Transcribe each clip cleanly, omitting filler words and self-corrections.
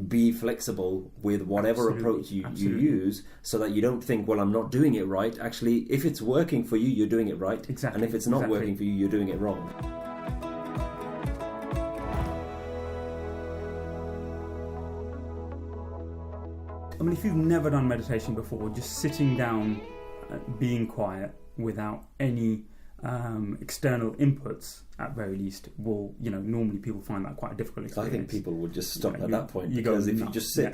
be flexible with whatever approach you use, so that you don't think, well, I'm not doing it right. Actually, if it's working for you, you're doing it right. Exactly. And if it's not working for you, you're doing it wrong. I mean, if you've never done meditation before, just sitting down, being quiet without any external inputs, at very least, will, normally people find that quite a difficult experience. I think people would just stop at that point, because if you just sit,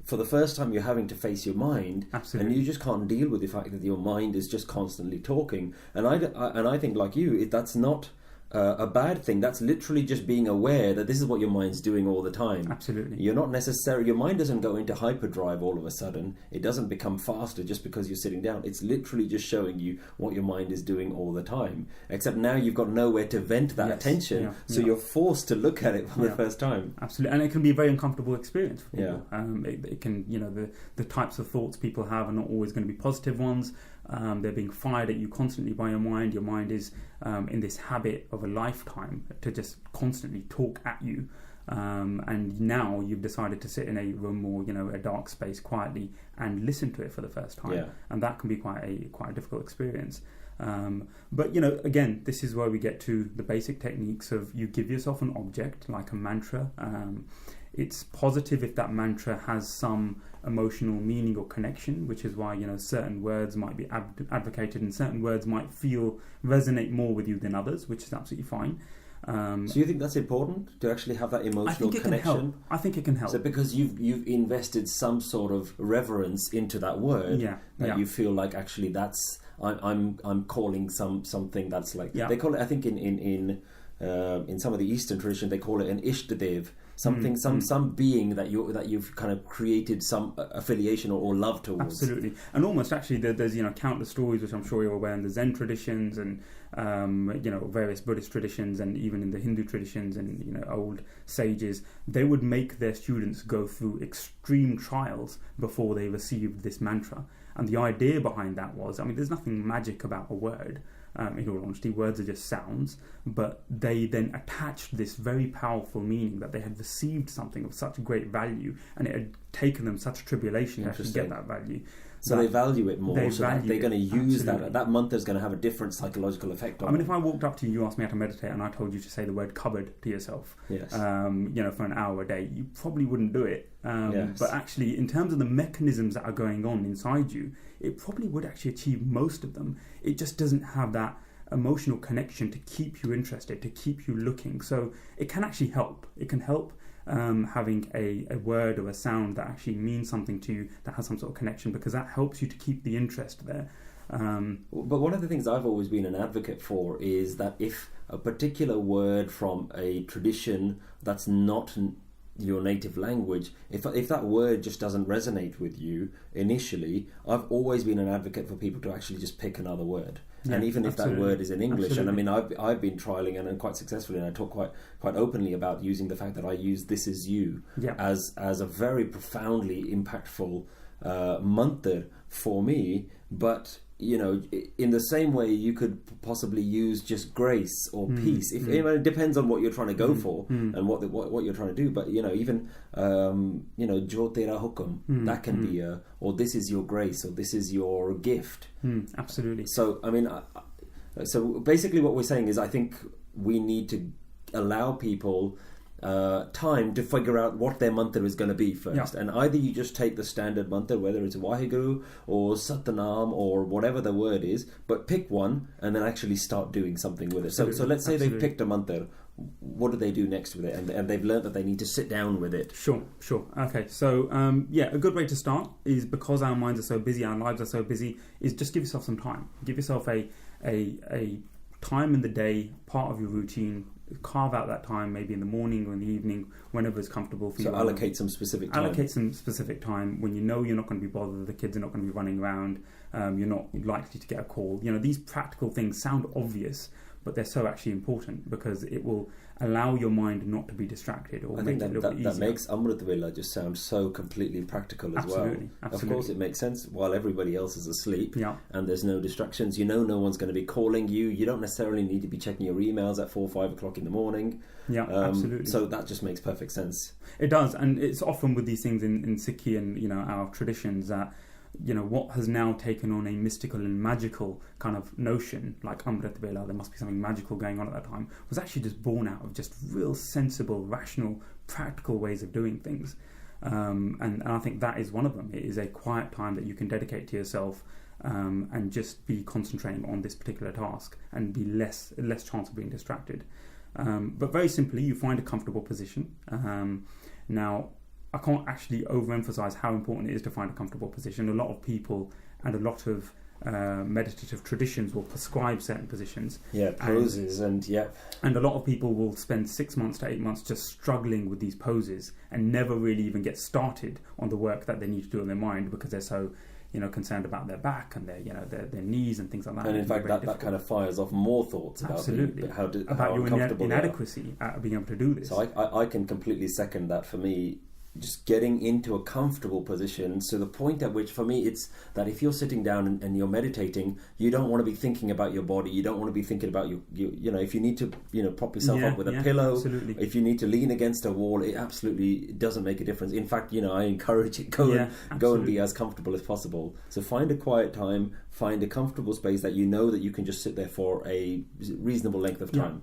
for the first time you're having to face your mind, Absolutely. And you just can't deal with the fact that your mind is just constantly talking. And I think, like you, that's not a bad thing. That's literally just being aware that this is what your mind's doing all the time. Absolutely. You're not necessarily, your mind doesn't go into hyperdrive all of a sudden. It doesn't become faster just because you're sitting down. It's literally just showing you what your mind is doing all the time. Except now you've got nowhere to vent that attention, so you're forced to look at it for the first time. Absolutely. And it can be a very uncomfortable experience for people. Yeah. It can, the types of thoughts people have are not always going to be positive ones. They're being fired at you constantly by your mind. Your mind is in this habit of a lifetime to just constantly talk at you. And now you've decided to sit in a room or a dark space quietly and listen to it for the first time. Yeah. And that can be quite a difficult experience. But again, this is where we get to the basic techniques of, you give yourself an object like a mantra. It's positive if that mantra has some emotional meaning or connection, which is why certain words might be advocated and certain words might resonate more with you than others, which is absolutely fine. So you think that's important, to actually have that emotional connection? I think it can help. So because you've invested some sort of reverence into that word, you feel like, actually that's I'm calling something that's like, they call it, I think in some of the Eastern tradition, they call it an Ishtadev, something, some being that you've kind of created some affiliation or love towards. Absolutely. And almost actually there's countless stories, which I'm sure you're aware, in the Zen traditions and various Buddhist traditions, and even in the Hindu traditions and old sages, they would make their students go through extreme trials before they received this mantra. And the idea behind that was, there's nothing magic about a word. In all honesty, words are just sounds, but they then attached this very powerful meaning that they had received something of such great value, and it had taken them such tribulation to actually get that value. So they value it more, so that they're going to use that mantra is going to have a different psychological effect on them. If I walked up to you, asked me how to meditate, and I told you to say the word cupboard to yourself, for an hour a day, you probably wouldn't do it. But actually, in terms of the mechanisms that are going on inside you, it probably would actually achieve most of them. It just doesn't have that emotional connection to keep you interested, to keep you looking. So it can actually help. It can help having a word or a sound that actually means something to you, that has some sort of connection, because that helps you to keep the interest there. But one of the things I've always been an advocate for is that if a particular word from a tradition that's not your native language, if that word just doesn't resonate with you initially, I've always been an advocate for people to actually just pick another word. And even if that word is in English, and I've been trialing and quite successfully, and I talk quite openly about using the fact that I use "This Is You" as a very profoundly impactful mantra for me. But in the same way, you could possibly use just grace or peace. It depends on what you're trying to go for and what you're trying to do. But even Jo Tera Hukum, that can be or this is your grace, or this is your gift. Absolutely. So so basically, what we're saying is, I think we need to allow people time to figure out what their mantra is going to be first. And either you just take the standard mantra, whether it's waheguru or satanam or whatever the word is, but pick one and then actually start doing something with it. So let's say they've picked a mantra. What do they do next with it? And they've learned that they need to sit down with it. Sure. Okay, so a good way to start is, because our minds are so busy, our lives are so busy, is just give yourself some time. Give yourself a time in the day, part of your routine. Carve out that time, maybe in the morning or in the evening, whenever it's comfortable for you. So allocate some specific time when you're not going to be bothered, the kids are not going to be running around, you're not likely to get a call. These practical things sound obvious, but they're so actually important because it will allow your mind not to be distracted, or I make think it a little bit easier. that makes Amrit Vela just sound so completely practical as well. Absolutely. Of course, it makes sense while everybody else is asleep and there's no distractions. You know, no one's going to be calling you. You don't necessarily need to be checking your emails at 4 or 5 o'clock in the morning. Yeah, absolutely. So that just makes perfect sense. It does, and it's often with these things in Sikhi and, you know, our traditions that, you know, what has now taken on a mystical and magical kind of notion, like Amrit Vela, there must be something magical going on at that time, was actually just born out of just real sensible, rational, practical ways of doing things. And I think that is one of them. It is a quiet time that you can dedicate to yourself and just be concentrating on this particular task and be less chance of being distracted. But very simply, you find a comfortable position. Now, I can't actually overemphasize how important it is to find a comfortable position. A lot of people and a lot of meditative traditions will prescribe certain positions. Yeah, poses and a lot of people will spend 6 months to 8 months just struggling with these poses and never really even get started on the work that they need to do in their mind because they're so, you know, concerned about their back and their, you know, their knees and things like that. And in fact, that kind of fires off more thoughts about your inadequacy at being able to do this. So I can completely second that. For me, just getting into a comfortable position, so the point at which, for me, it's that if you're sitting down and you're meditating, you don't want to be thinking about your body, you don't want to be thinking about you know, if you need to, you know, prop yourself up with a pillow, absolutely. If you need to lean against a wall, it absolutely doesn't make a difference. In fact, you know, I encourage it, go and be as comfortable as possible. So find a quiet time, find a comfortable space that you know that you can just sit there for a reasonable length of time.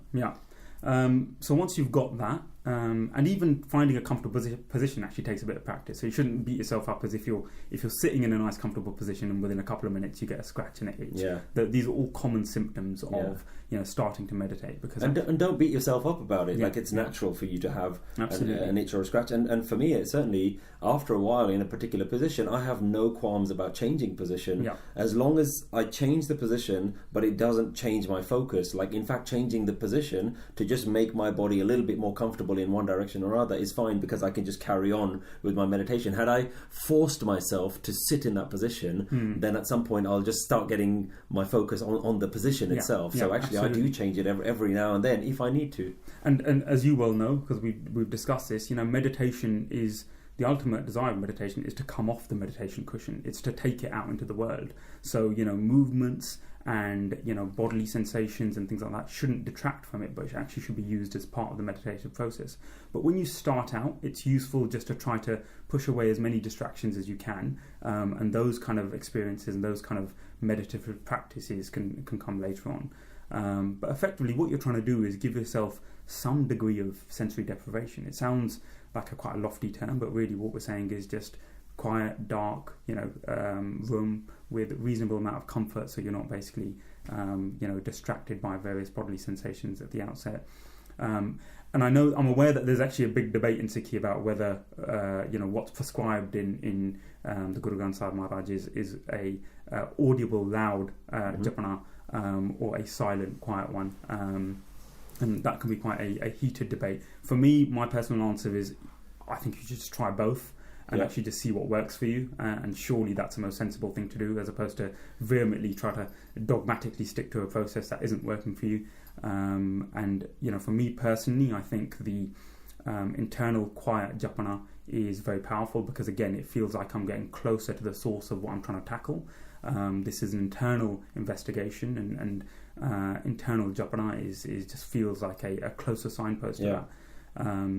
So once you've got that, and even finding a comfortable position actually takes a bit of practice. So you shouldn't beat yourself up as if you're sitting in a nice comfortable position and within a couple of minutes you get a scratch and an itch. These are all common symptoms of, you know, starting to meditate. Because and don't beat yourself up about it. Like, it's natural for you to have an itch or a scratch. And for me, it's certainly, after a while in a particular position, I have no qualms about changing position as long as I change the position, but it doesn't change my focus. Like, in fact, changing the position to just make my body a little bit more comfortable in one direction or other is fine, because I can just carry on with my meditation. Had I forced myself to sit in that position, then at some point I'll just start getting my focus on the position itself. So actually, absolutely. I do change it every now and then if I need to. And as you well know, because we've discussed this, you know, meditation is, the ultimate desire of meditation is to come off the meditation cushion. It's to take it out into the world. So, you know, movements and, you know, bodily sensations and things like that shouldn't detract from it, but it actually should be used as part of the meditative process. But when you start out, it's useful just to try to push away as many distractions as you can, and those kind of experiences and those kind of meditative practices can come later on. But effectively, what you're trying to do is give yourself some degree of sensory deprivation. It sounds like quite a lofty term, but really what we're saying is just quiet, dark, you know, room with a reasonable amount of comfort, so you're not basically, you know, distracted by various bodily sensations at the outset. And I'm aware that there's actually a big debate in Sikhi about whether, you know, what's prescribed in the Guru Granth Sahib Maharaj is a audible, loud japana, or a silent, quiet one. And that can be quite a heated debate. For me, my personal answer is, I think you should just try both and actually just see what works for you. And surely that's the most sensible thing to do, as opposed to vehemently try to dogmatically stick to a process that isn't working for you. And, you know, for me personally, I think the internal quiet japana is very powerful, because, again, it feels like I'm getting closer to the source of what I'm trying to tackle. This is an internal investigation, and internal japana is just feels like a closer signpost to that.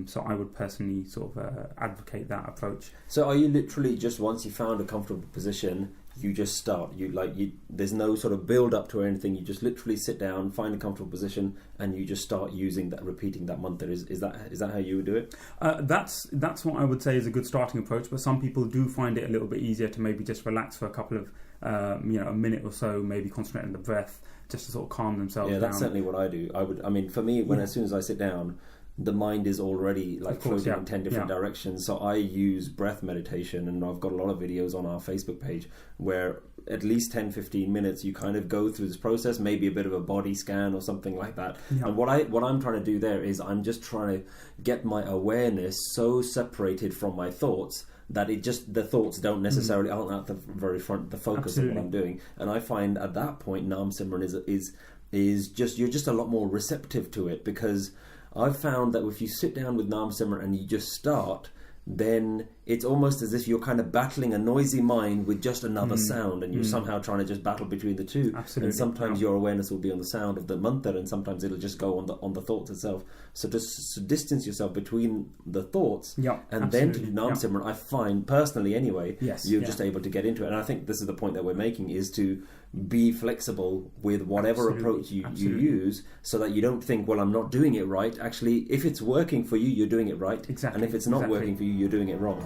So I would personally sort of advocate that approach. So are you literally just, once you found a comfortable position, you just start? There's no sort of build up to anything. You just literally sit down, find a comfortable position, and you just start using that, repeating that mantra. Is that how you would do it? That's what I would say is a good starting approach. But some people do find it a little bit easier to maybe just relax for a couple of you know, a minute or so, maybe concentrate on the breath, just to sort of calm themselves down. Yeah, that's certainly what I do. For me, as soon as I sit down, the mind is already floating in 10 different directions. So I use breath meditation, and I've got a lot of videos on our Facebook page where at least 10-15 minutes you kind of go through this process, maybe a bit of a body scan or something like that. And what I'm trying to do there is I'm just trying to get my awareness so separated from my thoughts that the thoughts don't necessarily aren't at the very front, the focus of what I'm doing. And I find at that point, Naam Simran is just you're just a lot more receptive to it, because I've found that if you sit down with Naam Simran and you just start, then it's almost as if you're kind of battling a noisy mind with just another sound, and you're somehow trying to just battle between the two. Absolutely. And sometimes your awareness will be on the sound of the mantra, and sometimes it'll just go on the thoughts itself. So just to distance yourself between the thoughts, and then to do Naam Simran, I find personally anyway, you're just able to get into it. And I think this is the point that we're making, is to be flexible with whatever approach you use, so that you don't think, well, I'm not doing it right. Actually, if it's working for you, you're doing it right. Exactly. And if it's not working for you, you're doing it wrong.